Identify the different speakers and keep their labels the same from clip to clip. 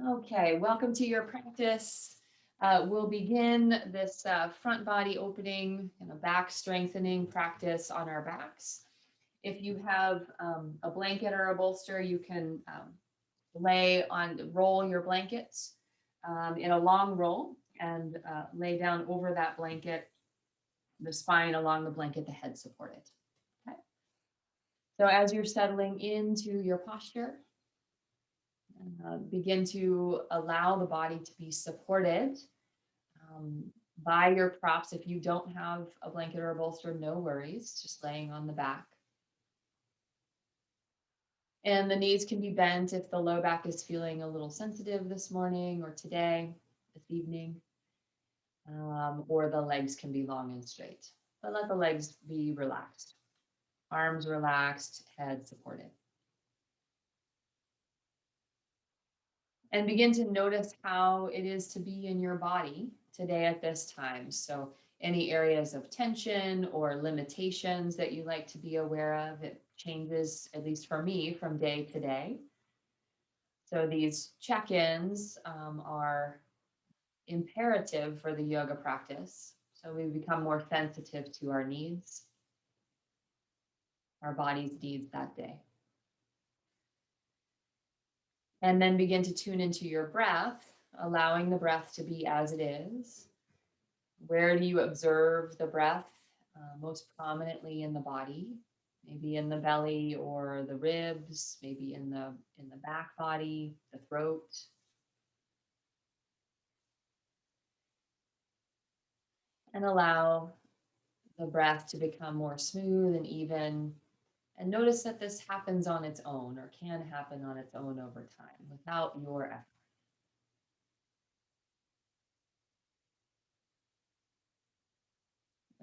Speaker 1: Okay, welcome to your practice. We'll begin this front body opening and a back strengthening practice on our backs. If you have a blanket or a bolster, you can roll your blankets in a long roll and lay down over that blanket, the spine along the blanket, the head supported. Okay. So as you're settling into your posture, begin to allow the body to be supported um, by your props. If you don't have a blanket or a bolster, no worries, just laying on the back. And the knees can be bent if the low back is feeling a little sensitive this morning or today, this evening, or the legs can be long and straight. But let the legs be relaxed, arms relaxed, head supported. And begin to notice how it is to be in your body today at this time. So any areas of tension or limitations that you like to be aware of, it changes, at least for me, from day to day. So these check-ins are imperative for the yoga practice. So we become more sensitive to our needs, our body's needs that day. And then begin to tune into your breath, allowing the breath to be as it is. Where do you observe the breath most prominently in the body? Maybe in the belly or the ribs, maybe in the back body, the throat. And allow the breath to become more smooth and even. And notice that this happens on its own or can happen on its own over time without your effort.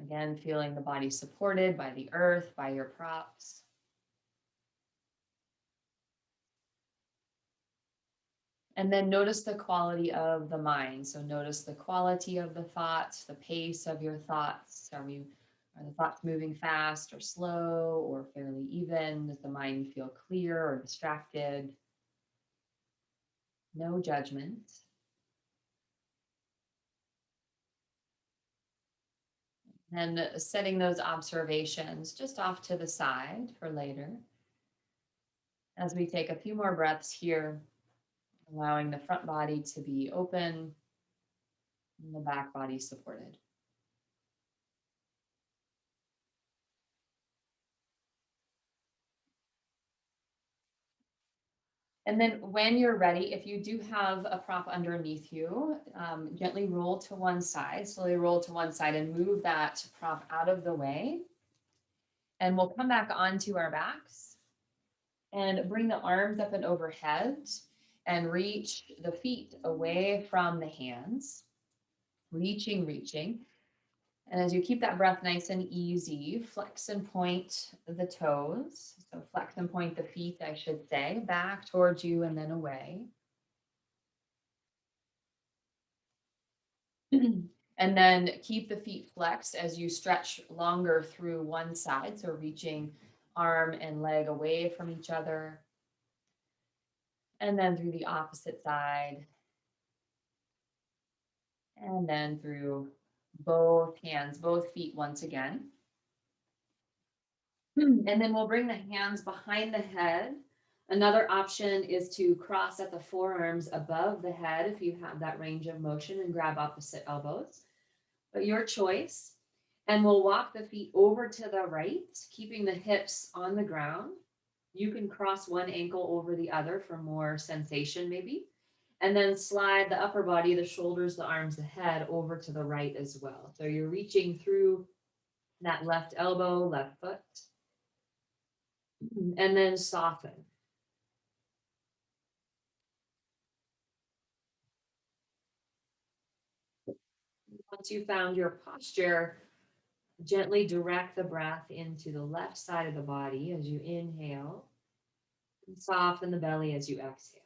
Speaker 1: Again, feeling the body supported by the earth, by your props. And then notice the quality of the mind. So notice the quality of the thoughts, the pace of your thoughts. Are the thoughts moving fast or slow or fairly even? Does the mind feel clear or distracted? No judgment. And setting those observations just off to the side for later. As we take a few more breaths here, allowing the front body to be open and the back body supported. And then when you're ready, if you do have a prop underneath you, gently roll to one side, slowly roll to one side and move that prop out of the way. And we'll come back onto our backs and bring the arms up and overhead and reach the feet away from the hands, reaching. And as you keep that breath nice and easy, flex and point the toes. So flex and point the feet, I should say, back towards you and then away. And then keep the feet flexed as you stretch longer through one side. So reaching arm and leg away from each other. And then through the opposite side. And then through both hands, both feet once again. And then we'll bring the hands behind the head. Another option is to cross at the forearms above the head if you have that range of motion and grab opposite elbows. But your choice. And we'll walk the feet over to the right, keeping the hips on the ground. You can cross one ankle over the other for more sensation maybe. And then slide the upper body, the shoulders, the arms, the head over to the right as well. So you're reaching through that left elbow, left foot. And then soften. Once you found your posture, gently direct the breath into the left side of the body as you inhale, and soften the belly as you exhale.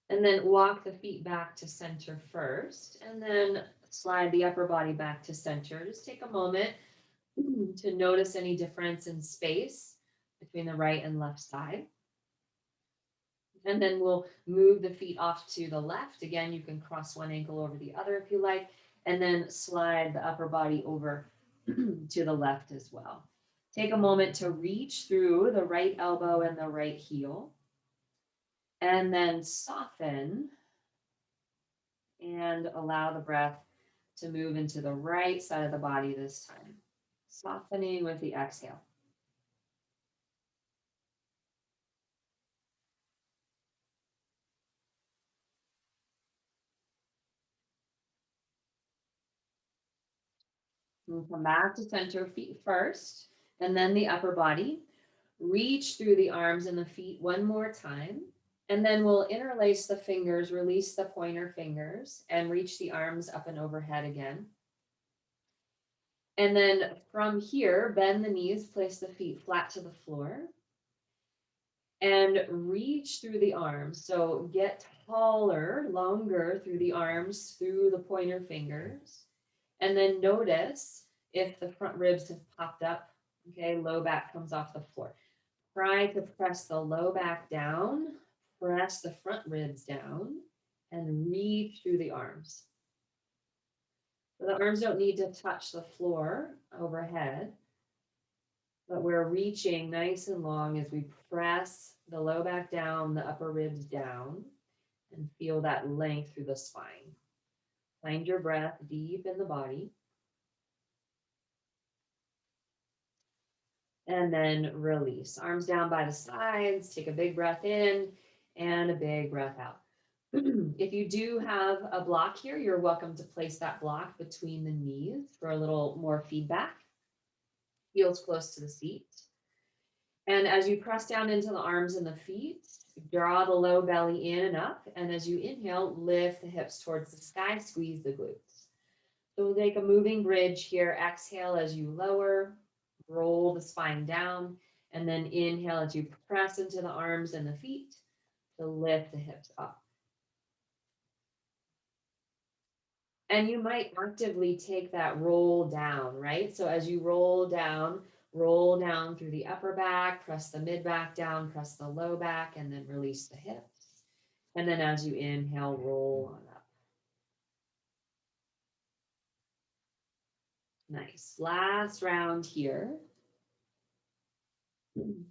Speaker 1: And then walk the feet back to center first, and then slide the upper body back to center. Just take a moment to notice any difference in space between the right and left side. And then we'll move the feet off to the left. Again, you can cross one ankle over the other if you like, and then slide the upper body over to the left as well. Take a moment to reach through the right elbow and the right heel, and then soften and allow the breath to move into the right side of the body this time. Softening with the exhale. And come back to center, feet first, and then the upper body. Reach through the arms and the feet one more time. And then we'll interlace the fingers, release the pointer fingers, and reach the arms up and overhead again. And then from here, bend the knees, place the feet flat to the floor, and reach through the arms. So get taller, longer through the arms, through the pointer fingers. And then notice if the front ribs have popped up, okay, low back comes off the floor. Try to press the low back down, press the front ribs down, and reach through the arms. So the arms don't need to touch the floor overhead, but we're reaching nice and long as we press the low back down, the upper ribs down, and feel that length through the spine. Find your breath deep in the body. And then release. Arms down by the sides, take a big breath in and a big breath out. If you do have a block here, you're welcome to place that block between the knees for a little more feedback. Heels close to the seat. And as you press down into the arms and the feet, draw the low belly in and up. And as you inhale, lift the hips towards the sky, squeeze the glutes. So we'll take a moving bridge here. Exhale as you lower, roll the spine down, and then inhale as you press into the arms and the feet to lift the hips up. And you might actively take that roll down, right? So as you roll down through the upper back, press the mid back down, press the low back, and then release the hips. And then as you inhale, roll on up. Nice. Last round here. And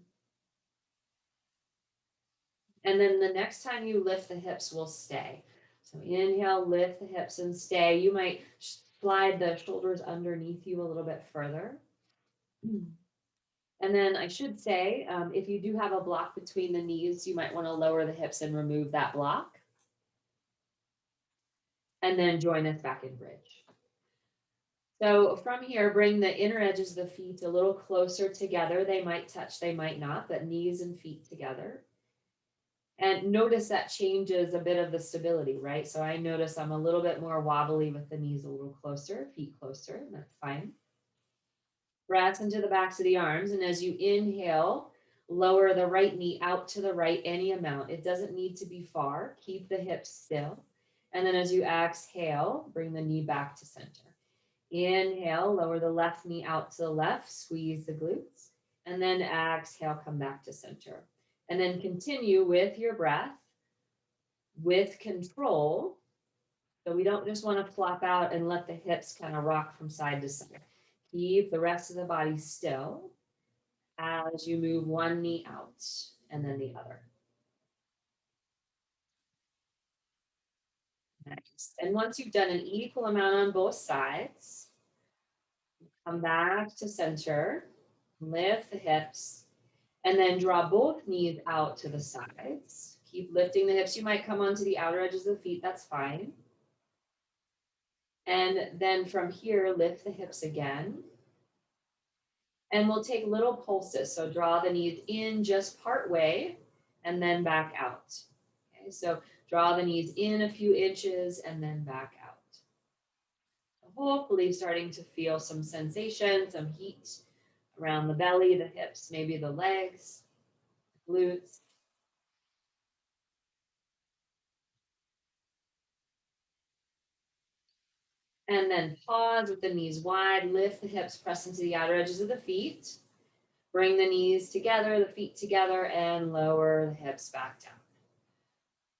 Speaker 1: then the next time you lift the hips, we'll stay. So inhale, lift the hips and stay. You might slide the shoulders underneath you a little bit further. And then I should say, if you do have a block between the knees, you might want to lower the hips and remove that block. And then join us back in bridge. So from here, bring the inner edges of the feet a little closer together. They might touch, they might not, but knees and feet together. And notice that changes a bit of the stability, right? So I notice I'm a little bit more wobbly with the knees a little closer, feet closer, and that's fine. Press into the backs of the arms. And as you inhale, lower the right knee out to the right any amount. It doesn't need to be far. Keep the hips still. And then as you exhale, bring the knee back to center. Inhale, lower the left knee out to the left, squeeze the glutes. And then exhale, come back to center. And then continue with your breath, with control. So we don't just want to flop out and let the hips kind of rock from side to side. Keep the rest of the body still as you move one knee out and then the other. Nice. And once you've done an equal amount on both sides, come back to center, lift the hips, and then draw both knees out to the sides. Keep lifting the hips. You might come onto the outer edges of the feet, that's fine. And then from here, lift the hips again. And we'll take little pulses. So draw the knees in just part way and then back out. Okay, so draw the knees in a few inches and then back out. Hopefully starting to feel some sensation, some heat around the belly, the hips, maybe the legs, glutes. And then pause with the knees wide, lift the hips, press into the outer edges of the feet. Bring the knees together, the feet together, and lower the hips back down.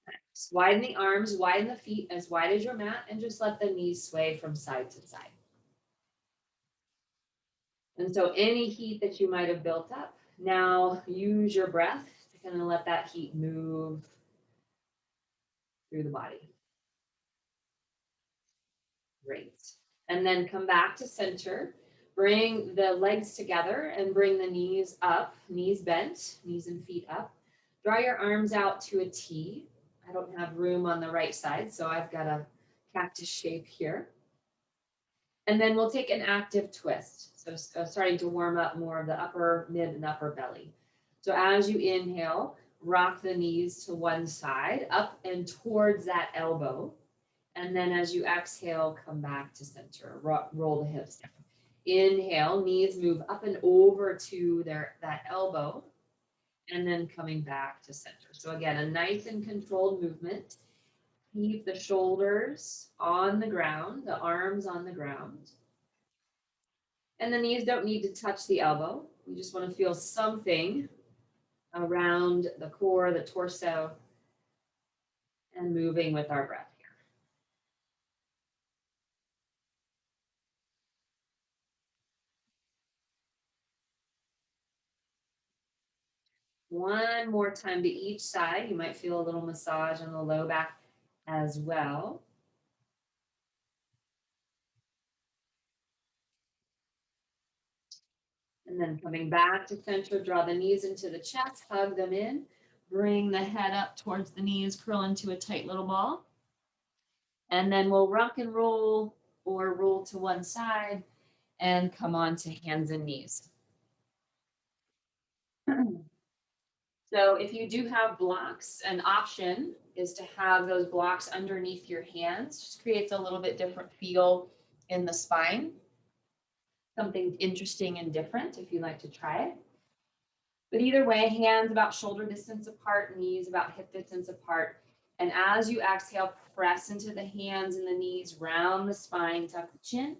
Speaker 1: Nice. Widen the arms, widen the feet as wide as your mat, and just let the knees sway from side to side. And so any heat that you might have built up, now use your breath to kind of let that heat move through the body. Great. And then come back to center. Bring the legs together and bring the knees up, knees bent, knees and feet up. Draw your arms out to a T. I don't have room on the right side, so I've got a cactus shape here. And then we'll take an active twist. So starting to warm up more of the upper, mid, and upper belly. So as you inhale, rock the knees to one side, up and towards that elbow. And then as you exhale, come back to center, roll the hips down. Inhale, knees move up and over to that elbow, and then coming back to center. So again, a nice and controlled movement. Keep the shoulders on the ground, the arms on the ground. And the knees don't need to touch the elbow. We just want to feel something around the core, the torso, and moving with our breath. One more time to each side. You might feel a little massage on the low back as well. And then coming back to center, draw the knees into the chest, hug them in, bring the head up towards the knees, curl into a tight little ball. And then we'll rock and roll or roll to one side and come on to hands and knees. So if you do have blocks, an option is to have those blocks underneath your hands. Just creates a little bit different feel in the spine. Something interesting and different if you'd like to try it. But either way, hands about shoulder distance apart, knees about hip distance apart. And as you exhale, press into the hands and the knees, round the spine, tuck the chin.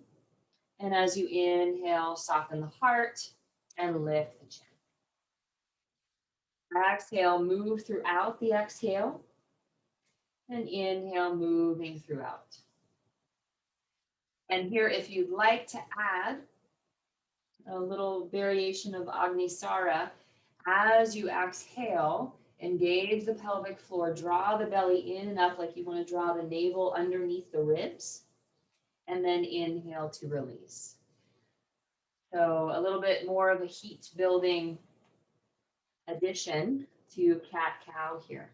Speaker 1: And as you inhale, soften the heart and lift the chin. Exhale, move throughout the exhale. And inhale, moving throughout. And here, if you'd like to add a little variation of Agnisara, as you exhale, engage the pelvic floor, draw the belly in and up like you want to draw the navel underneath the ribs, and then inhale to release. So a little bit more of a heat building addition to cat-cow here.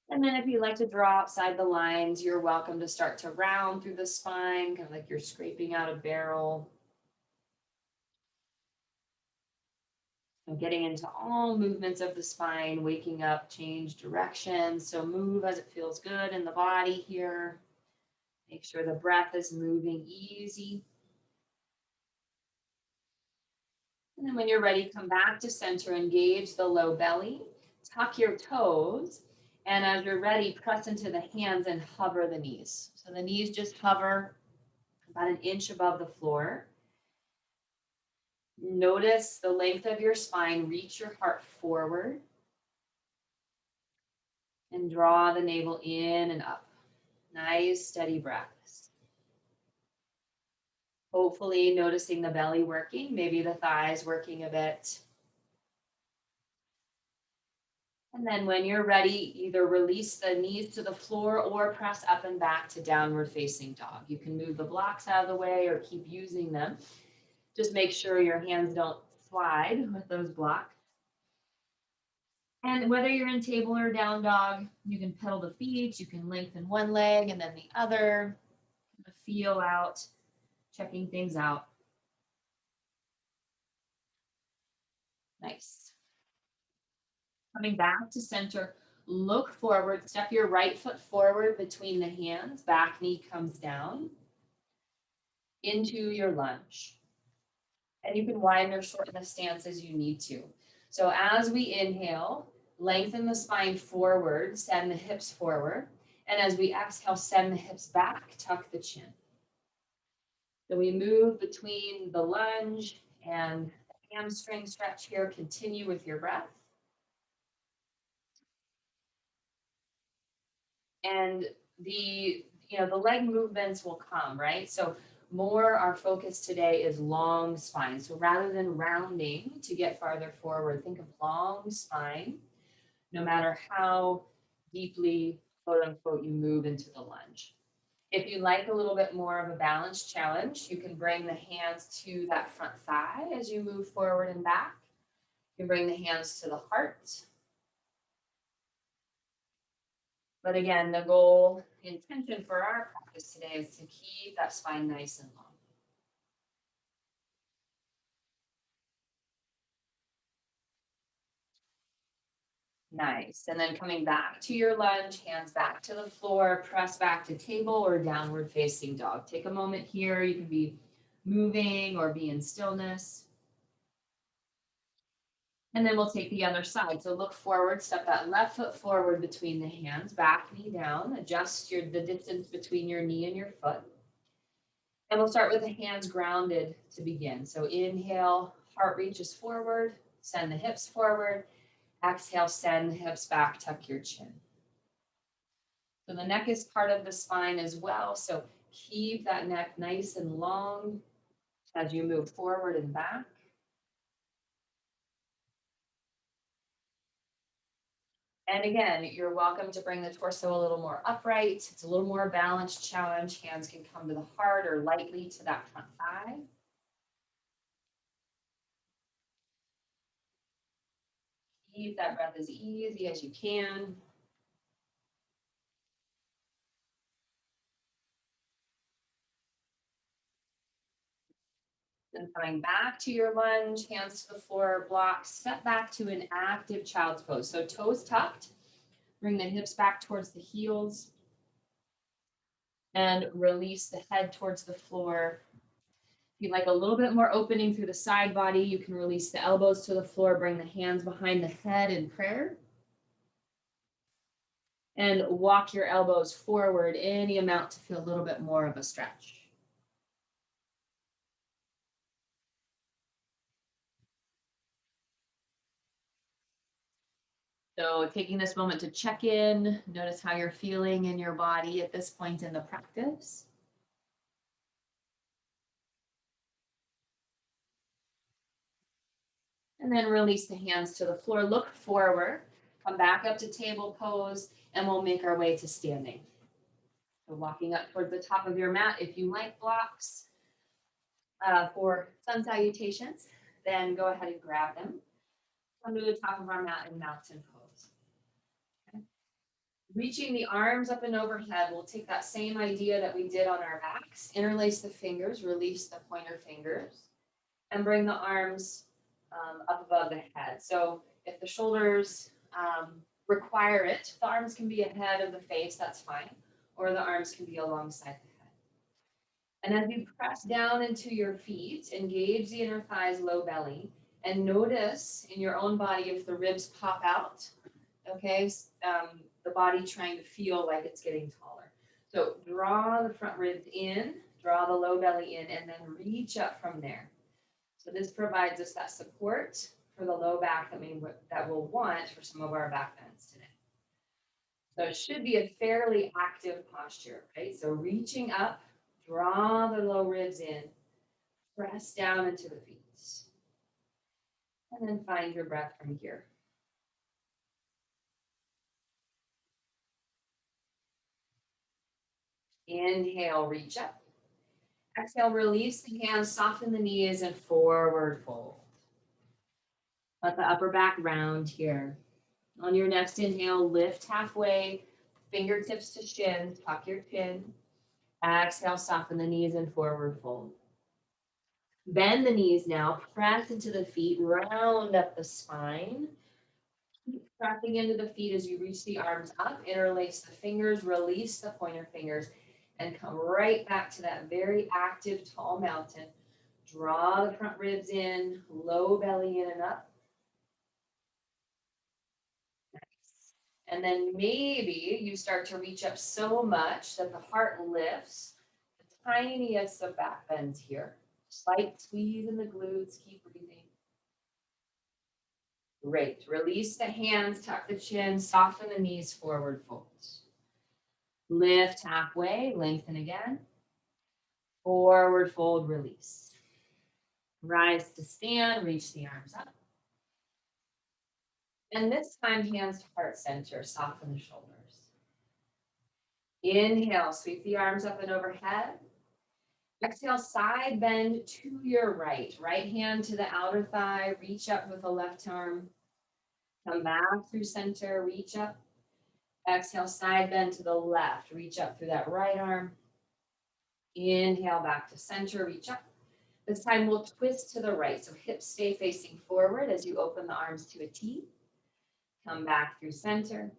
Speaker 1: And then if you like to draw outside the lines, you're welcome to start to round through the spine, kind of like you're scraping out a barrel. And getting into all movements of the spine, waking up, change direction. So move as it feels good in the body here. Make sure the breath is moving easy. And then when you're ready, come back to center, engage the low belly, tuck your toes. And as you're ready, press into the hands and hover the knees. So the knees just hover about an inch above the floor. Notice the length of your spine, reach your heart forward. And draw the navel in and up. Nice, steady breaths. Hopefully noticing the belly working, maybe the thighs working a bit. And then when you're ready, either release the knees to the floor or press up and back to downward facing dog. You can move the blocks out of the way or keep using them. Just make sure your hands don't slide with those blocks. And whether you're in table or down dog, you can pedal the feet, you can lengthen one leg and then the other, feel out, checking things out. Nice. Coming back to center, look forward, step your right foot forward between the hands, back knee comes down into your lunge. And you can widen or shorten the stance as you need to. So as we inhale, Lengthen the spine forward, send the hips forward. And as we exhale, send the hips back, tuck the chin. So we move between the lunge and the hamstring stretch here. Continue with your breath. And the leg movements will come, right? So more our focus today is long spine. So rather than rounding to get farther forward, think of long spine, no matter how deeply, quote unquote, you move into the lunge. If you like a little bit more of a balanced challenge, you can bring the hands to that front thigh as you move forward and back. You can bring the hands to the heart. But again, the goal, the intention for our practice today is to keep that spine nice and long. Nice. And then coming back to your lunge, hands back to the floor, press back to table or downward facing dog. Take a moment here. You can be moving or be in stillness. And then we'll take the other side. So look forward, step that left foot forward between the hands, back knee down, adjust the distance between your knee and your foot. And we'll start with the hands grounded to begin. So inhale, heart reaches forward, send the hips forward. Exhale, send the hips back, tuck your chin. So the neck is part of the spine as well. So keep that neck nice and long as you move forward and back. And again, you're welcome to bring the torso a little more upright. It's a little more balanced challenge. Hands can come to the heart or lightly to that front thigh. Keep that breath as easy as you can. Then coming back to your lunge, hands to the floor, block, step back to an active child's pose. So toes tucked, bring the hips back towards the heels, and release the head towards the floor. If you'd like a little bit more opening through the side body, you can release the elbows to the floor, bring the hands behind the head in prayer. And walk your elbows forward any amount to feel a little bit more of a stretch. So taking this moment to check in, notice how you're feeling in your body at this point in the practice. And then release the hands to the floor, look forward, come back up to table pose, and we'll make our way to standing. So walking up towards the top of your mat, if you like blocks for sun salutations, then go ahead and grab them. Come to the top of our mat in mountain pose. Okay. Reaching the arms up and overhead, we'll take that same idea that we did on our backs, interlace the fingers, release the pointer fingers, and bring the arms up above the head. So if the shoulders require it, the arms can be ahead of the face, that's fine, or the arms can be alongside the head. And as you press down into your feet, engage the inner thighs, low belly, and notice in your own body if the ribs pop out, okay? The body trying to feel like it's getting taller. So draw the front ribs in, draw the low belly in, and then reach up from there. So this provides us that support for the low back that we'll want for some of our back bends today. So it should be a fairly active posture, right? So reaching up, draw the low ribs in, press down into the feet. And then find your breath from here. Inhale, reach up. Exhale, release the hands, soften the knees, and forward fold. Let the upper back round here. On your next inhale, lift halfway, fingertips to shins, tuck your chin. Exhale, soften the knees and forward fold. Bend the knees now, press into the feet, round up the spine. Keep pressing into the feet as you reach the arms up, interlace the fingers, release the pointer fingers, and come right back to that very active tall mountain. Draw the front ribs in, low belly in and up. And then maybe you start to reach up so much that the heart lifts. The tiniest of back bends here. Slight squeeze in the glutes, keep breathing. Great. Release the hands, tuck the chin, soften the knees, forward folds. Lift halfway, lengthen again. Forward fold, release. Rise to stand, reach the arms up. And this time, hands to heart center, soften the shoulders. Inhale, sweep the arms up and overhead. Exhale, side bend to your right. Right hand to the outer thigh, reach up with the left arm. Come back through center, reach up. Exhale, side bend to the left, reach up through that right arm. Inhale, back to center, reach up. This time we'll twist to the right, so hips stay facing forward as you open the arms to a T. Come back through center.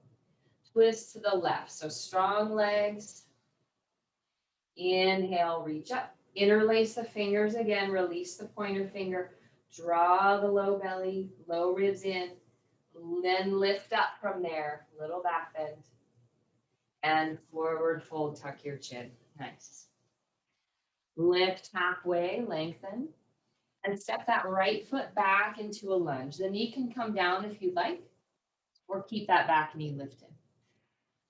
Speaker 1: Twist to the left, so strong legs. Inhale, reach up. Interlace the fingers again, release the pointer finger. Draw the low belly, low ribs in. Then lift up from there, little back bend. And forward fold, tuck your chin. Nice. Lift halfway, lengthen. And step that right foot back into a lunge. The knee can come down if you'd like, or keep that back knee lifted.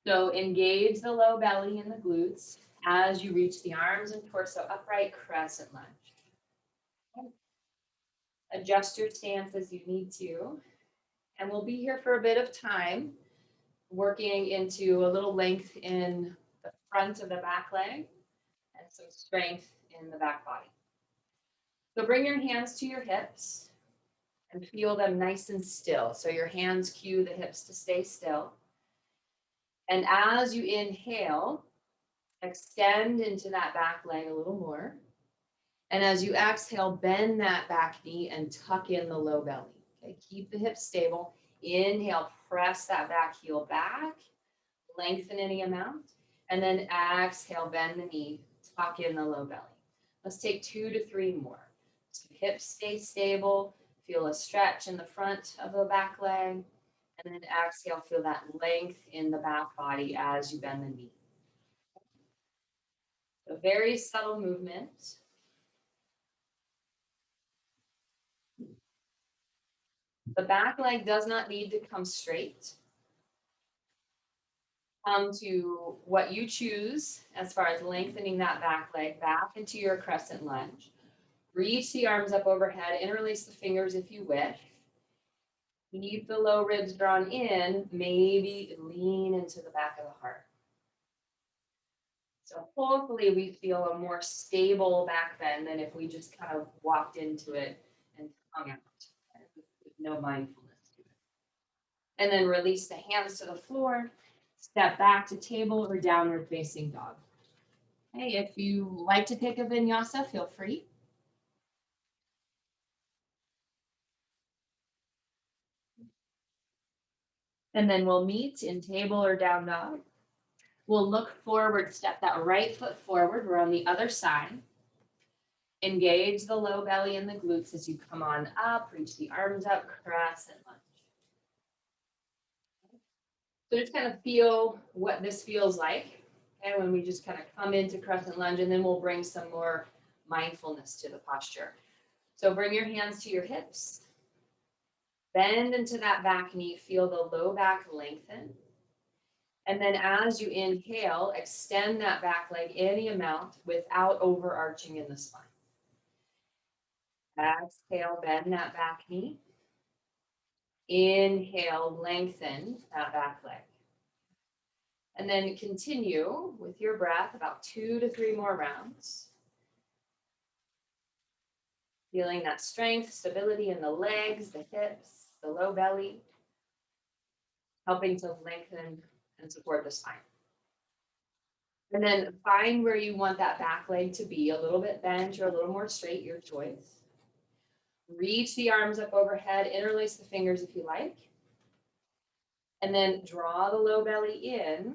Speaker 1: So engage the low belly and the glutes as you reach the arms and torso upright, crescent lunge. Adjust your stance as you need to. And we'll be here for a bit of time, working into a little length in the front of the back leg and some strength in the back body. So bring your hands to your hips and feel them nice and still. So your hands cue the hips to stay still. And as you inhale, extend into that back leg a little more. And as you exhale, bend that back knee and tuck in the low belly. Okay, keep the hips stable. Inhale, press that back heel back, lengthen any amount. And then exhale, bend the knee, tuck in the low belly. Let's take 2 to 3 more. So hips stay stable. Feel a stretch in the front of the back leg. And then exhale, feel that length in the back body as you bend the knee. A very subtle movement. The back leg does not need to come straight. Come to what you choose as far as lengthening that back leg back into your crescent lunge. Reach the arms up overhead, interlace the fingers if you wish. Keep the low ribs drawn in, maybe lean into the back of the heart. So hopefully we feel a more stable back bend than if we just kind of walked into it and hung out with no mindfulness to it. And then release the hands to the floor, step back to table or downward facing dog. Hey, if you like to take a vinyasa, feel free. And then we'll meet in table or down dog. We'll look forward, step that right foot forward. We're on the other side. Engage the low belly and the glutes as you come on up, reach the arms up, crescent lunge. So just kind of feel what this feels like. And when we just kind of come into crescent lunge, and then we'll bring some more mindfulness to the posture. So bring your hands to your hips. Bend into that back knee, feel the low back lengthen. And then as you inhale, extend that back leg any amount without overarching in the spine. Exhale, bend that back knee. Inhale, lengthen that back leg. And then continue with your breath about 2 to 3 more rounds. Feeling that strength, stability in the legs, the hips, the low belly, helping to lengthen and support the spine. And then find where you want that back leg to be, a little bit bent or a little more straight, your choice. Reach the arms up overhead, interlace the fingers if you like. And then draw the low belly in,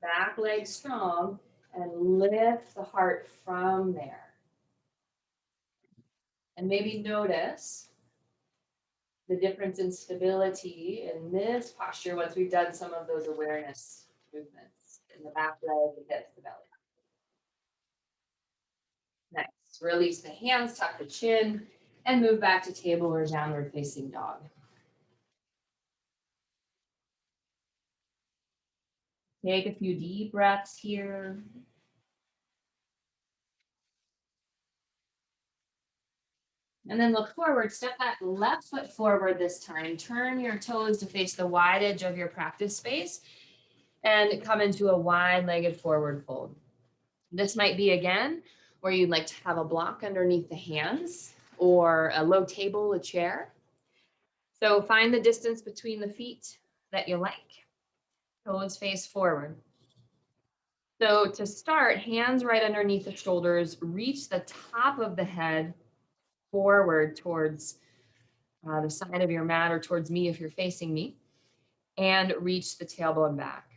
Speaker 1: back leg strong, and lift the heart from there. And maybe notice the difference in stability in this posture once we've done some of those awareness movements in the back leg, the hips, the belly. Next, release the hands, tuck the chin, and move back to table or downward facing dog. Take a few deep breaths here. And then look forward, step that left foot forward this time. Turn your toes to face the wide edge of your practice space and come into a wide-legged forward fold. This might be, again, where you'd like to have a block underneath the hands or a low table, a chair. So find the distance between the feet that you like. Toes face forward. So to start, hands right underneath the shoulders, reach the top of the head forward towards the side of your mat or towards me if you're facing me, and reach the tailbone back.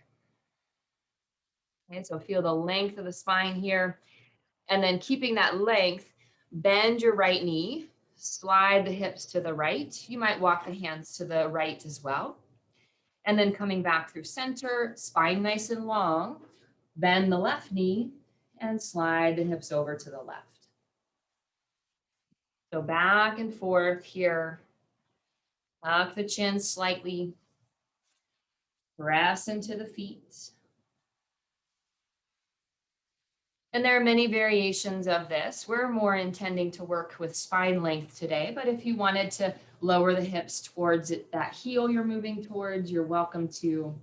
Speaker 1: Okay, so feel the length of the spine here. And then keeping that length, bend your right knee, slide the hips to the right. You might walk the hands to the right as well. And then coming back through center, spine nice and long, bend the left knee and slide the hips over to the left. So back and forth here. Tuck the chin slightly. Press into the feet. And there are many variations of this. We're more intending to work with spine length today, but if you wanted to lower the hips towards it, that heel you're moving towards, you're welcome to.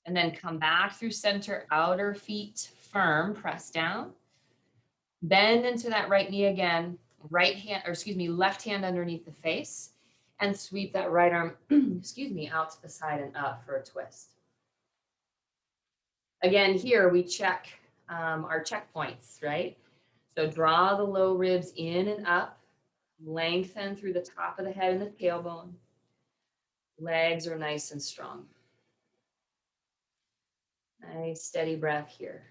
Speaker 1: And then come back through center, outer feet firm, press down. Bend into that right knee again, right hand, or excuse me, left hand underneath the face, and sweep that right arm, excuse me, out to the side and up for a twist. Again, here we check our checkpoints, right? So draw the low ribs in and up, lengthen through the top of the head and the tailbone. Legs are nice and strong. Nice steady breath here.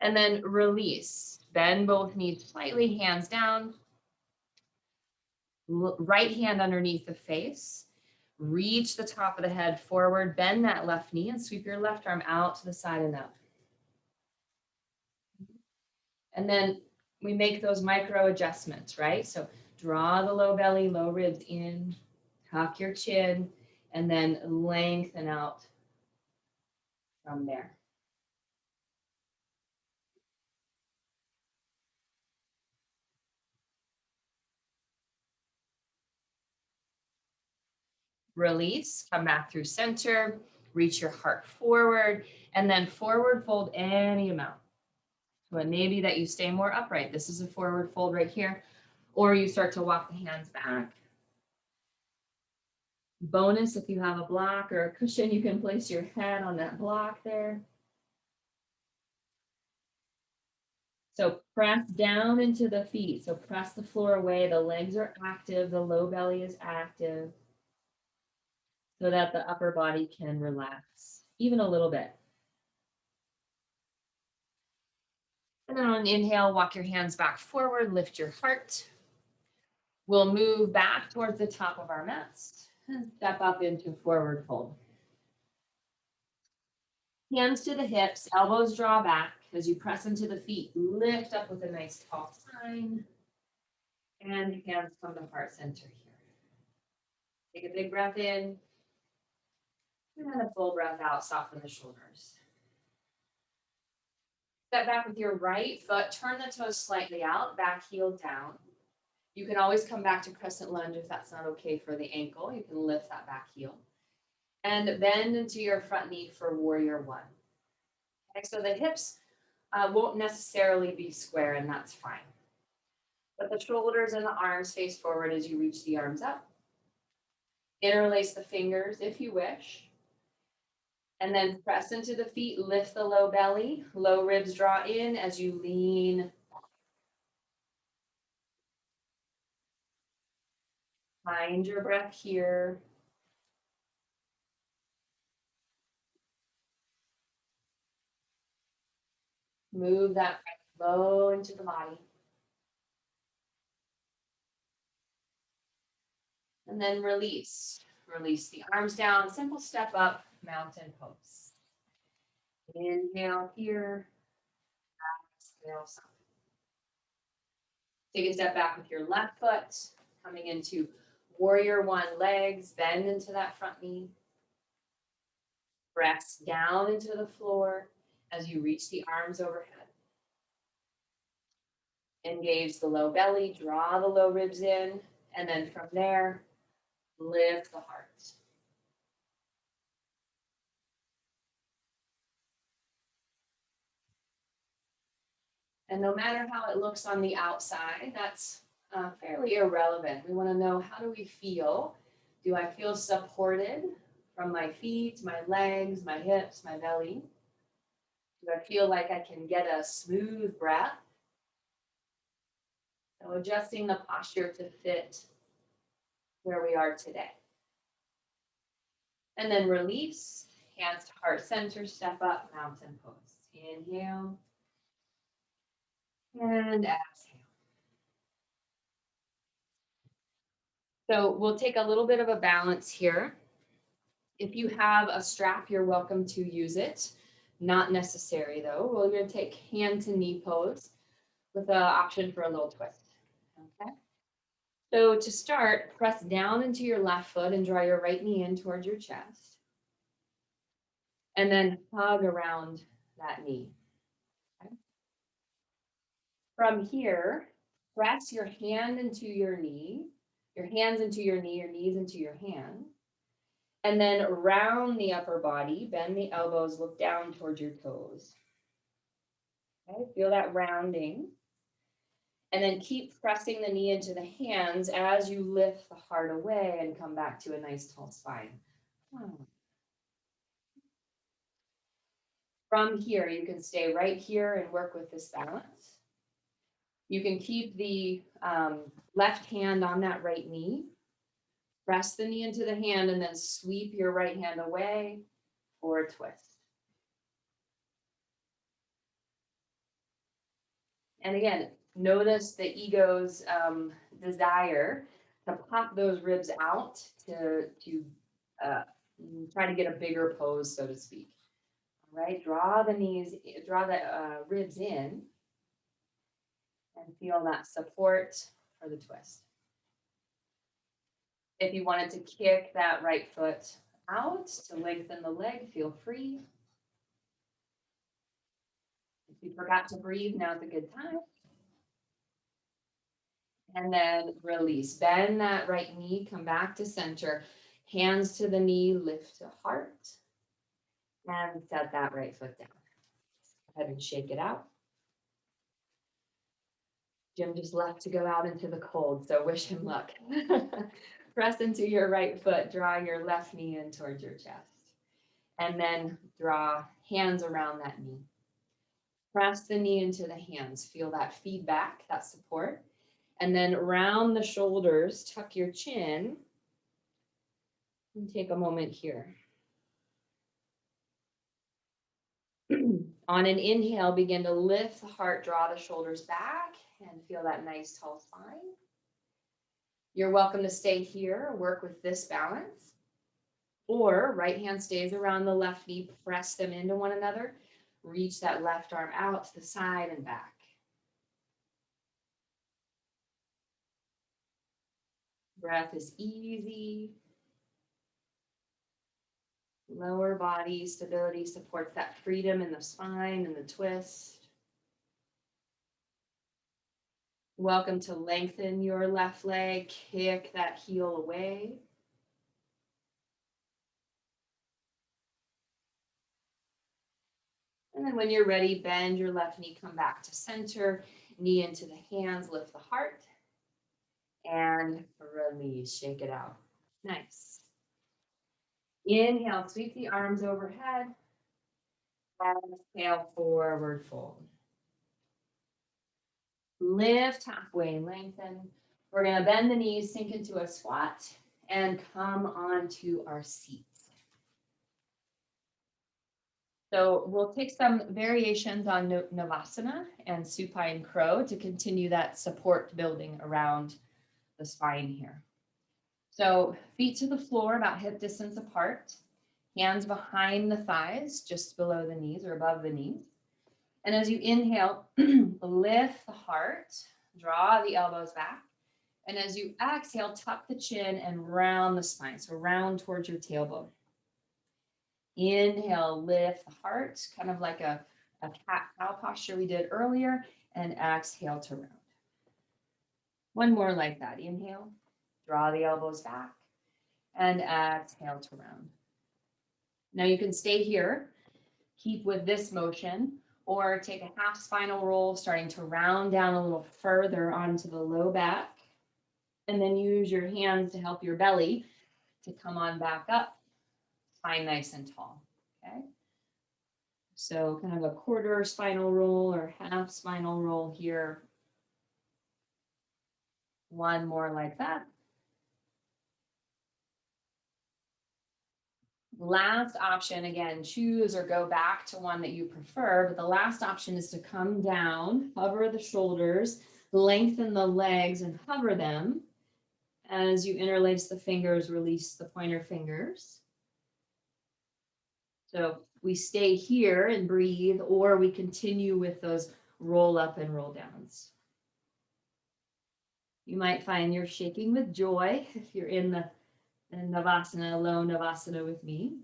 Speaker 1: And then release. Bend both knees slightly, hands down. Right hand underneath the face. Reach the top of the head forward, bend that left knee and sweep your left arm out to the side and up. And then we make those micro adjustments, right? So draw the low belly, low ribs in, tuck your chin, and then lengthen out from there. Release, come back through center, reach your heart forward, and then forward fold any amount. So it may be that you stay more upright. This is a forward fold right here, or you start to walk the hands back. Bonus, if you have a block or a cushion, you can place your head on that block there. So press down into the feet. So press the floor away. The legs are active. The low belly is active so that the upper body can relax even a little bit. And then on an inhale, walk your hands back forward, lift your heart. We'll move back towards the top of our mats and step up into forward fold. Hands to the hips, elbows draw back as you press into the feet. Lift up with a nice tall spine. And hands come to heart center here. Take a big breath in. And a full breath out, soften the shoulders. Step back with your right foot, turn the toes slightly out, back heel down. You can always come back to crescent lunge if that's not okay for the ankle. You can lift that back heel. And bend into your front knee for warrior one. Okay, so the hips won't necessarily be square, and that's fine. But the shoulders and the arms face forward as you reach the arms up. Interlace the fingers if you wish. And then press into the feet, lift the low belly, low ribs draw in as you lean. Find your breath here. Move that low into the body. And then release. Release the arms down. Simple step up, mountain pose. Inhale here. Exhale, side. Take a step back with your left foot. Coming into warrior one legs. Bend into that front knee. Press down into the floor as you reach the arms overhead. Engage the low belly, draw the low ribs in, and then from there, lift the heart. And no matter how it looks on the outside, that's fairly irrelevant. We want to know, how do we feel? Do I feel supported from my feet, my legs, my hips, my belly? Do I feel like I can get a smooth breath? So adjusting the posture to fit where we are today. And then release, hands to heart center, step up, mountain pose. Inhale and exhale. So we'll take a little bit of a balance here. If you have a strap, you're welcome to use it. Not necessary though. We're going to take hand to knee pose with an option for a little twist. Okay. So to start, press down into your left foot and draw your right knee in towards your chest. And then hug around that knee. Okay. From here, press your hand into your knee, your hands into your knee, your knees into your hand. And then round the upper body, bend the elbows, look down towards your toes. Okay, feel that rounding. And then keep pressing the knee into the hands as you lift the heart away and come back to a nice tall spine. From here, you can stay right here and work with this balance. You can keep the left hand on that right knee. Press the knee into the hand and then sweep your right hand away for a twist. And again, notice the ego's desire to pop those ribs out to try to get a bigger pose, so to speak. All right, draw the knees, draw the ribs in and feel that support for the twist. If you wanted to kick that right foot out to lengthen the leg, feel free. If you forgot to breathe, now's a good time. And then release. Bend that right knee, come back to center. Hands to the knee, lift the heart. And set that right foot down. Go ahead and shake it out. Jim just left to go out into the cold, so wish him luck. Press into your right foot, draw your left knee in towards your chest. And then draw hands around that knee. Press the knee into the hands. Feel that feedback, that support. And then round the shoulders, tuck your chin. And take a moment here. On an inhale, begin to lift the heart, draw the shoulders back, and feel that nice tall spine. You're welcome to stay here, work with this balance. Or right hand stays around the left knee, press them into one another. Reach that left arm out to the side and back. Breath is easy. Lower body stability supports that freedom in the spine and the twist. Welcome to lengthen your left leg, kick that heel away. And then when you're ready, bend your left knee, come back to center, knee into the hands, lift the heart, and release, shake it out. Nice. Inhale, sweep the arms overhead. Exhale, forward fold. Lift halfway, lengthen. We're going to bend the knees, sink into a squat, and come onto our seat. So we'll take some variations on Navasana and supine crow to continue that support building around the spine here. So feet to the floor about hip distance apart, hands behind the thighs, just below the knees or above the knees. And as you inhale, lift the heart, draw the elbows back. And as you exhale, tuck the chin and round the spine. So round towards your tailbone. Inhale, lift the heart, kind of like a cat-cow posture we did earlier, and exhale to round. One more like that. Inhale, draw the elbows back, and exhale to round. Now you can stay here, keep with this motion, or take a half spinal roll, starting to round down a little further onto the low back, and then use your hands to help your belly to come on back up, spine nice and tall, okay? So kind of a quarter spinal roll or half spinal roll here. One more like that. Last option, again, choose or go back to one that you prefer, but the last option is to come down, hover the shoulders, lengthen the legs and hover them. As you interlace the fingers, release the pointer fingers. So we stay here and breathe, or we continue with those roll up and roll downs. You might find you're shaking with joy if you're in the Navasana, low Navasana with me.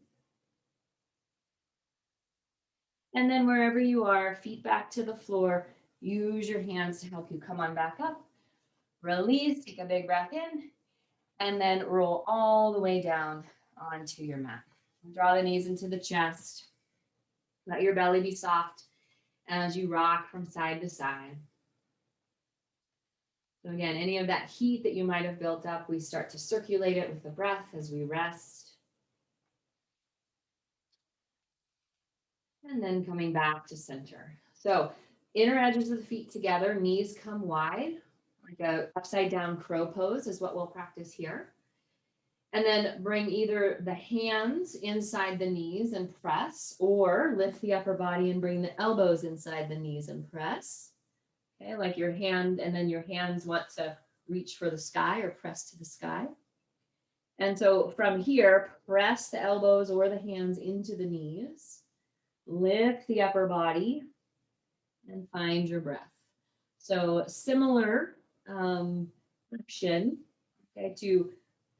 Speaker 1: And then wherever you are, feet back to the floor, use your hands to help you come on back up. Release, take a big breath in, and then roll all the way down onto your mat. Draw the knees into the chest. Let your belly be soft as you rock from side to side. So again, any of that heat that you might have built up, we start to circulate it with the breath as we rest. And then coming back to center. So inner edges of the feet together, knees come wide, like a upside down crow pose is what we'll practice here. And then bring either the hands inside the knees and press, or lift the upper body and bring the elbows inside the knees and press. Okay, like your hand, and then your hands want to reach for the sky or press to the sky. And so from here, press the elbows or the hands into the knees, lift the upper body, and find your breath. So similar action, okay, to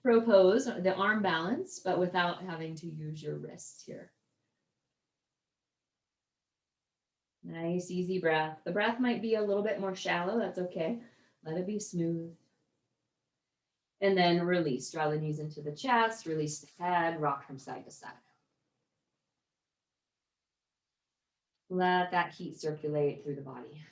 Speaker 1: propose the arm balance, but without having to use your wrist here. Nice, easy breath. The breath might be a little bit more shallow. That's okay. Let it be smooth. And then release. Draw the knees into the chest. Release the head. Rock from side to side. Let that heat circulate through the body.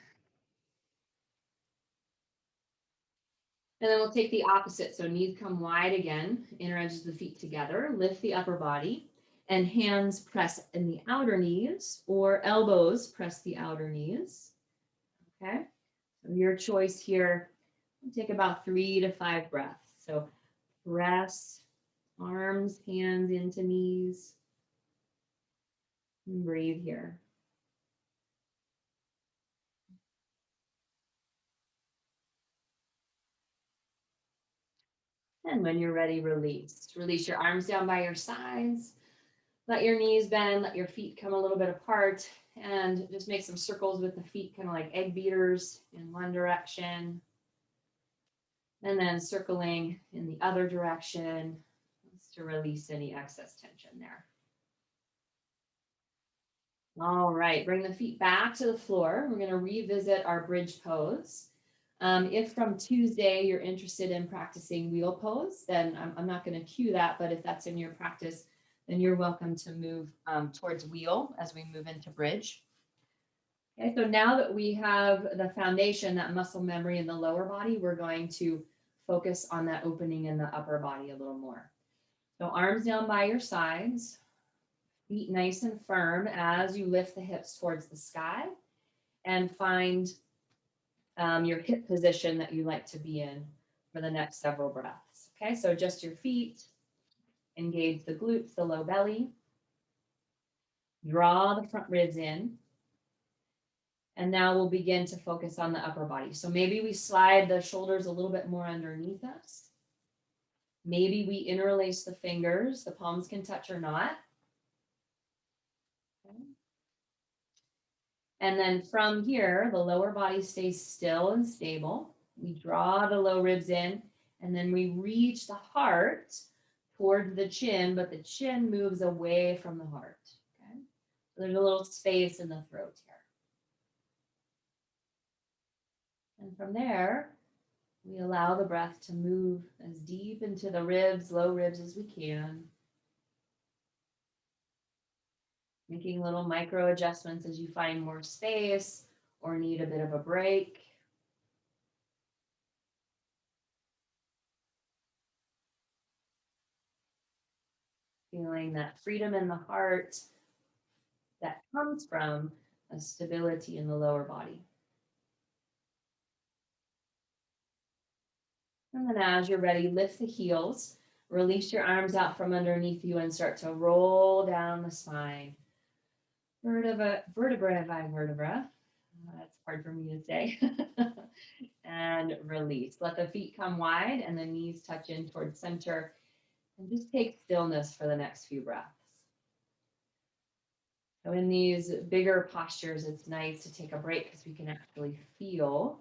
Speaker 1: And then we'll take the opposite. So knees come wide again. Inner edges of the feet together. Lift the upper body. And hands press in the outer knees, or elbows press the outer knees. Okay, so your choice here. Take about 3 to 5 breaths. So press arms, hands into knees. And breathe here. And when you're ready, release. Release your arms down by your sides. Let your knees bend, let your feet come a little bit apart, and just make some circles with the feet, kind of like egg beaters in one direction. And then circling in the other direction to release any excess tension there. All right, bring the feet back to the floor. We're going to revisit our bridge pose. If from Tuesday you're interested in practicing wheel pose, then I'm not going to cue that, but if that's in your practice, then you're welcome to move towards wheel as we move into bridge. Okay, so now that we have the foundation, that muscle memory in the lower body, we're going to focus on that opening in the upper body a little more. So arms down by your sides, feet nice and firm as you lift the hips towards the sky, and find your hip position that you like to be in for the next several breaths. Okay, so just your feet, engage the glutes, the low belly. Draw the front ribs in. And now we'll begin to focus on the upper body. So maybe we slide the shoulders a little bit more underneath us. Maybe we interlace the fingers. The palms can touch or not. Okay. And then from here, the lower body stays still and stable. We draw the low ribs in, and then we reach the heart towards the chin, but the chin moves away from the heart. Okay. So there's a little space in the throat here. And from there, we allow the breath to move as deep into the ribs, low ribs as we can. Making little micro adjustments as you find more space or need a bit of a break. Feeling that freedom in the heart that comes from a stability in the lower body. And then as you're ready, lift the heels, release your arms out from underneath you and start to roll down the spine. Vertebra by vertebra. That's hard for me to say. And release. Let the feet come wide and the knees touch in towards center. And just take stillness for the next few breaths. So in these bigger postures, it's nice to take a break because we can actually feel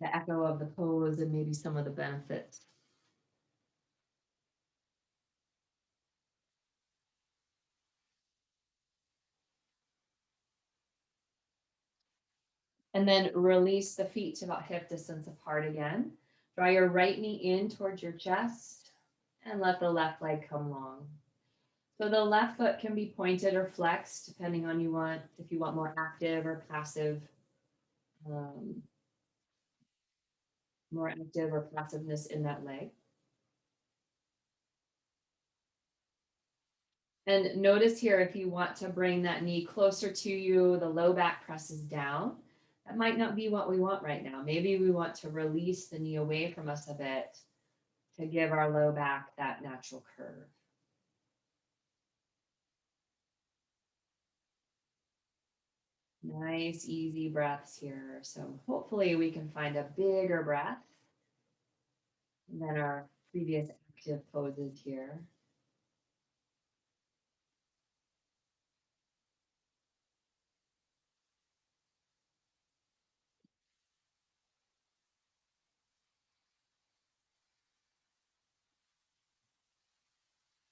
Speaker 1: the echo of the pose and maybe some of the benefits. And then release the feet to about hip distance apart again. Draw your right knee in towards your chest and let the left leg come long. So the left foot can be pointed or flexed depending on if you want more active or passive, more active or passiveness in that leg. And notice here, if you want to bring that knee closer to you, the low back presses down. That might not be what we want right now. Maybe we want to release the knee away from us a bit to give our low back that natural curve. Nice, easy breaths here. So hopefully we can find a bigger breath than our previous active poses here.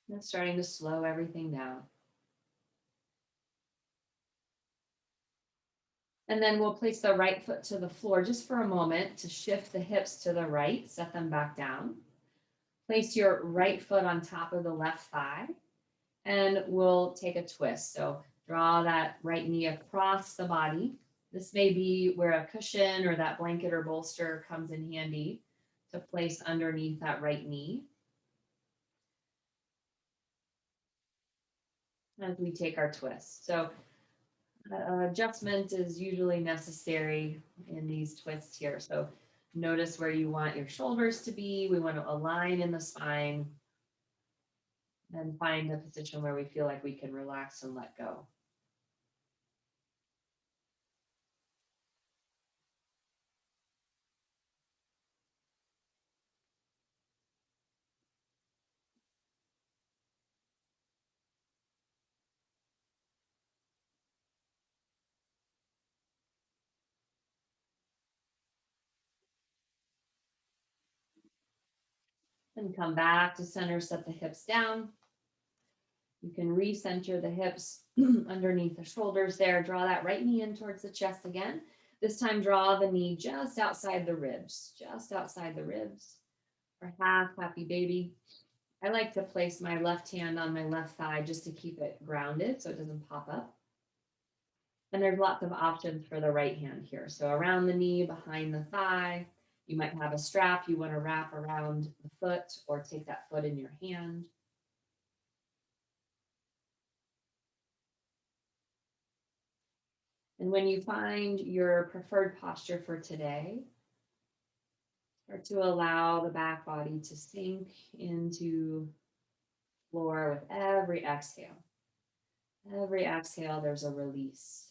Speaker 1: And starting to slow everything down. And then we'll place the right foot to the floor just for a moment to shift the hips to the right, set them back down. Place your right foot on top of the left thigh, and we'll take a twist. So draw that right knee across the body. This may be where a cushion or that blanket or bolster comes in handy to place underneath that right knee. As we take our twist. So adjustment is usually necessary in these twists here. So notice where you want your shoulders to be. We want to align in the spine and find a position where we feel like we can relax and let go. And come back to center, set the hips down. You can recenter the hips underneath the shoulders there. Draw that right knee in towards the chest again. This time, draw the knee just outside the ribs, for half happy baby. I like to place my left hand on my left thigh just to keep it grounded so it doesn't pop up. And there's lots of options for the right hand here. So around the knee, behind the thigh, you might have a strap you want to wrap around the foot or take that foot in your hand. And when you find your preferred posture for today, start to allow the back body to sink into floor with every exhale. Every exhale, there's a release.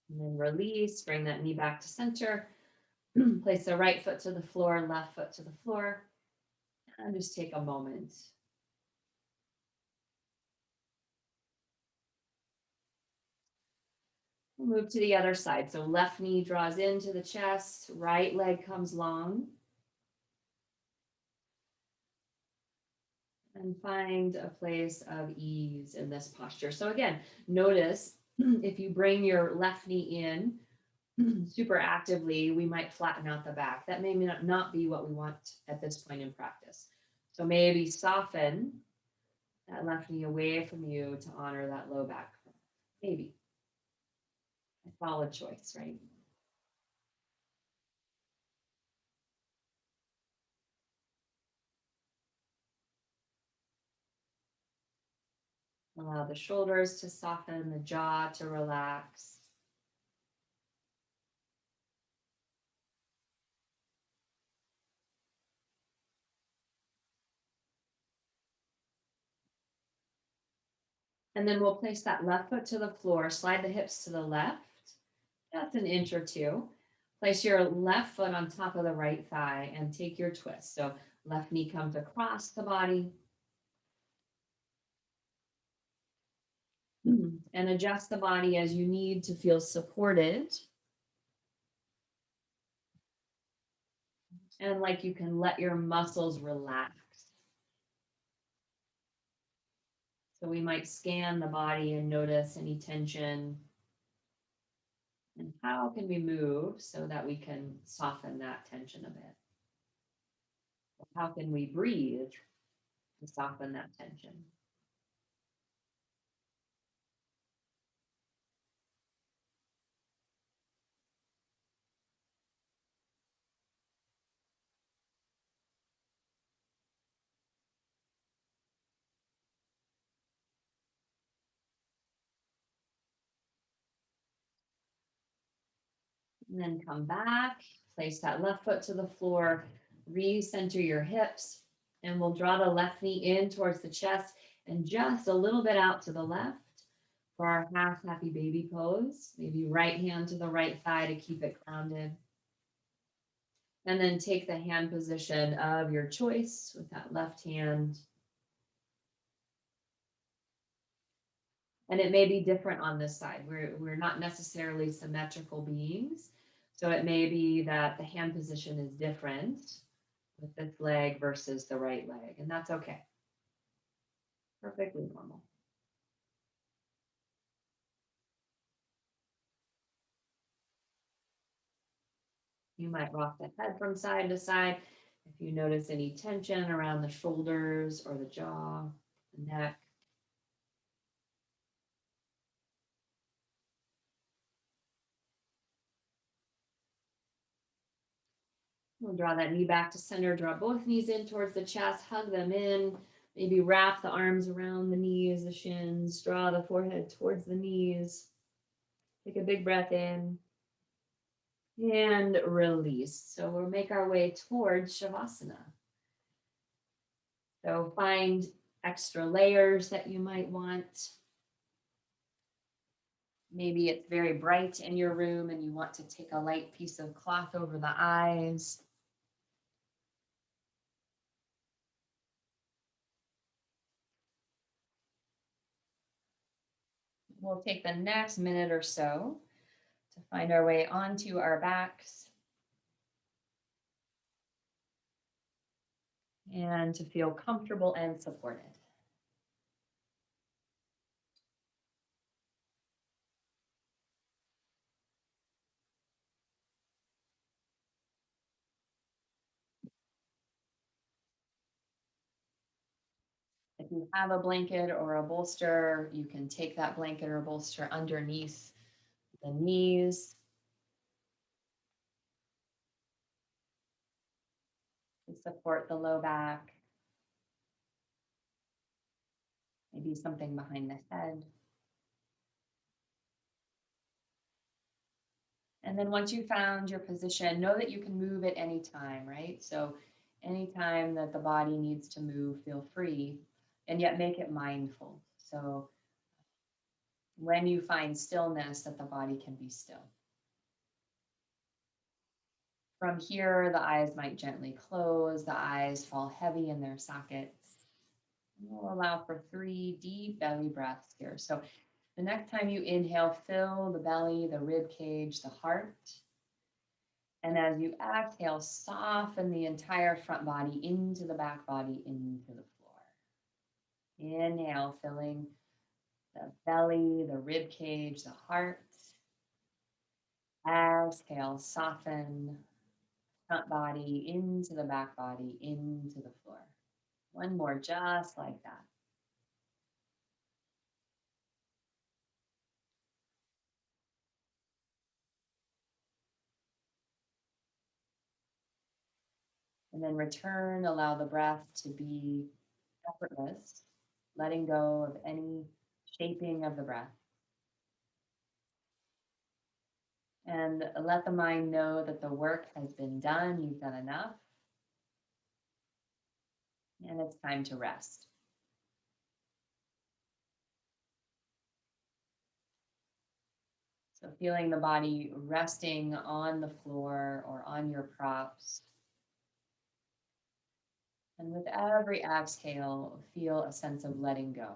Speaker 1: And then release, bring that knee back to center. Place the right foot to the floor, left foot to the floor. And just take a moment. We'll move to the other side. So left knee draws into the chest, right leg comes long. And find a place of ease in this posture. So again, notice if you bring your left knee in super actively, we might flatten out the back. That may not be what we want at this point in practice. So maybe soften that left knee away from you to honor that low back. Maybe a solid choice, right? Allow the shoulders to soften, the jaw to relax. And then we'll place that left foot to the floor, slide the hips to the left. That's an inch or two. Place your left foot on top of the right thigh and take your twist. So left knee comes across the body. And adjust the body as you need to feel supported. And like you can let your muscles relax. So we might scan the body and notice any tension. And how can we move so that we can soften that tension a bit? How can we breathe to soften that tension? And then come back, place that left foot to the floor, recenter your hips, and we'll draw the left knee in towards the chest and just a little bit out to the left for our half happy baby pose. Maybe right hand to the right thigh to keep it grounded. And then take the hand position of your choice with that left hand. And it may be different on this side. We're not necessarily symmetrical beings. So it may be that the hand position is different with this leg versus the right leg, and that's okay. Perfectly normal. You might rock the head from side to side if you notice any tension around the shoulders or the jaw, the neck. We'll draw that knee back to center, draw both knees in towards the chest, hug them in, maybe wrap the arms around the knees, the shins, draw the forehead towards the knees. Take a big breath in and release. So we'll make our way towards Shavasana. So find extra layers that you might want. Maybe it's very bright in your room and you want to take a light piece of cloth over the eyes. We'll take the next minute or so to find our way onto our backs and to feel comfortable and supported. If you have a blanket or a bolster, you can take that blanket or bolster underneath the knees to support the low back. Maybe something behind the head. And then once you found your position, know that you can move at any time, right? So anytime that the body needs to move, feel free, and yet make it mindful. So when you find stillness, that the body can be still. From here, the eyes might gently close, the eyes fall heavy in their sockets. And we'll allow for 3 deep belly breaths here. So the next time you inhale, fill the belly, the rib cage, the heart. And as you exhale, soften the entire front body into the back body, into the floor. Inhale, filling the belly, the rib cage, the heart. Exhale, soften front body into the back body, into the floor. One more, just like that. And then return, allow the breath to be effortless, letting go of any shaping of the breath. And let the mind know that the work has been done, you've done enough, and it's time to rest. So feeling the body resting on the floor or on your props. And with every exhale, feel a sense of letting go.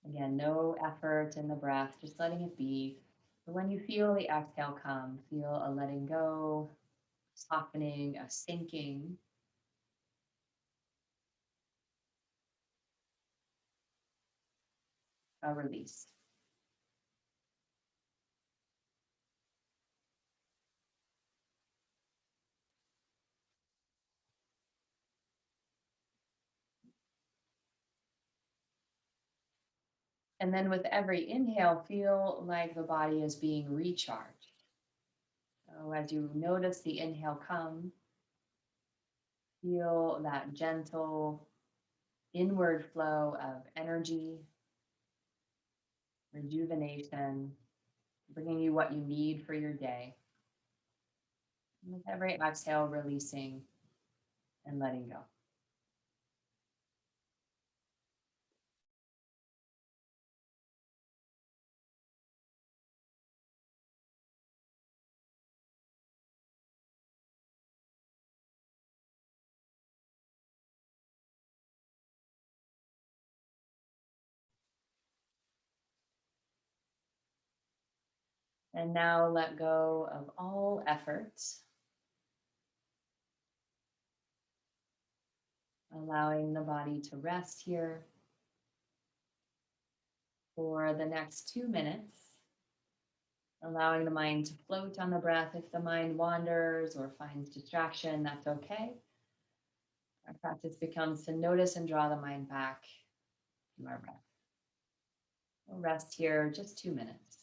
Speaker 1: Again, no effort in the breath, just letting it be. But when you feel the exhale come, feel a letting go, softening, a sinking, a release. And then with every inhale, feel like the body is being recharged. So as you notice the inhale come, feel that gentle inward flow of energy, rejuvenation, bringing you what you need for your day. And with every exhale, releasing and letting go. And now let go of all efforts, allowing the body to rest here for the next 2 minutes, allowing the mind to float on the breath. If the mind wanders or finds distraction, that's okay. Our practice becomes to notice and draw the mind back to our breath. We'll rest here just 2 minutes.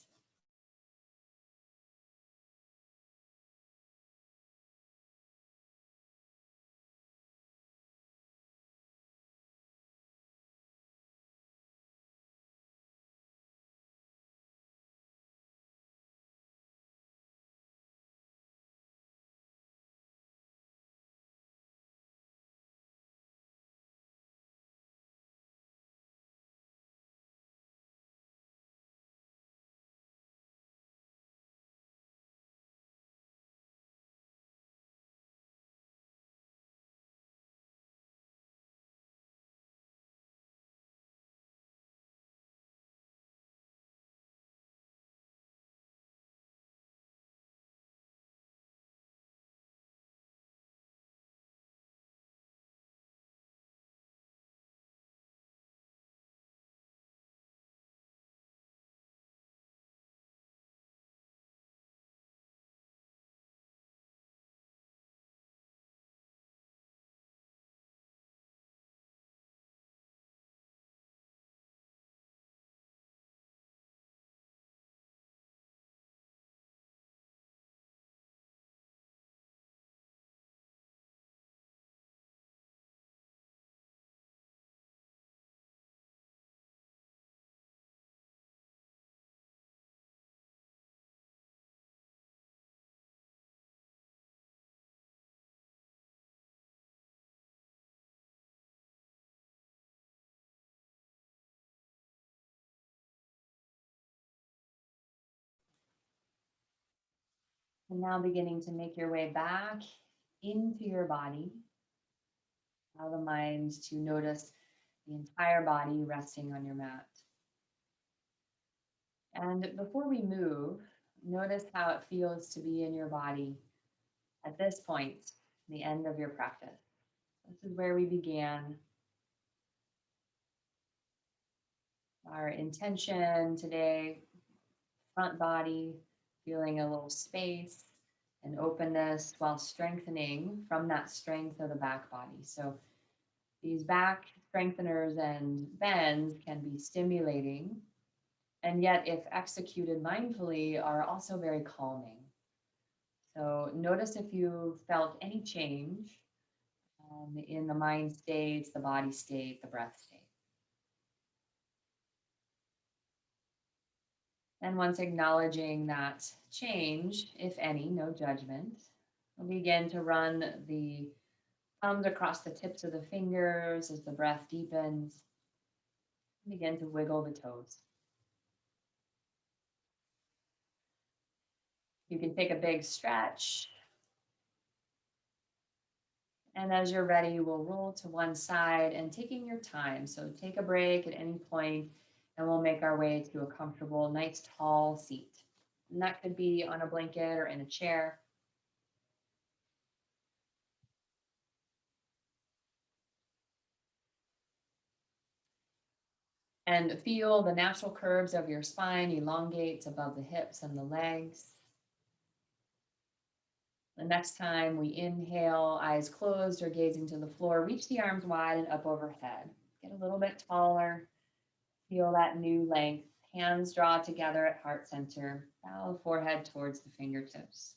Speaker 1: And now beginning to make your way back into your body. Allow the mind to notice the entire body resting on your mat. And before we move, notice how it feels to be in your body at this point, the end of your practice. This is where we began. Our intention today, front body, feeling a little space and openness while strengthening from that strength of the back body. So these back strengtheners and bends can be stimulating, and yet, if executed mindfully, are also very calming. So notice if you felt any change in the mind states, the body state, the breath state. And once acknowledging that change, if any, no judgment, we'll begin to run the thumbs across the tips of the fingers as the breath deepens. Begin to wiggle the toes. You can take a big stretch. And as you're ready, we'll roll to one side and taking your time. So take a break at any point and we'll make our way to a comfortable, nice, tall seat. And that could be on a blanket or in a chair. And feel the natural curves of your spine elongate above the hips and the legs. The next time we inhale, eyes closed or gazing to the floor, reach the arms wide and up overhead. Get a little bit taller. Feel that new length. Hands draw together at heart center. Bow the forehead towards the fingertips.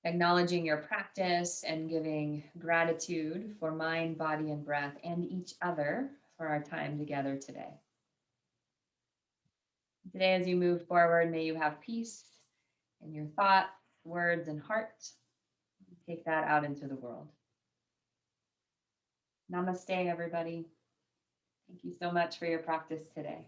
Speaker 1: Acknowledging your practice and giving gratitude for mind, body, and breath and each other for our time together today. Today, as you move forward, may you have peace in your thoughts, words, and heart. Take that out into the world. Namaste, everybody. Thank you so much for your practice today.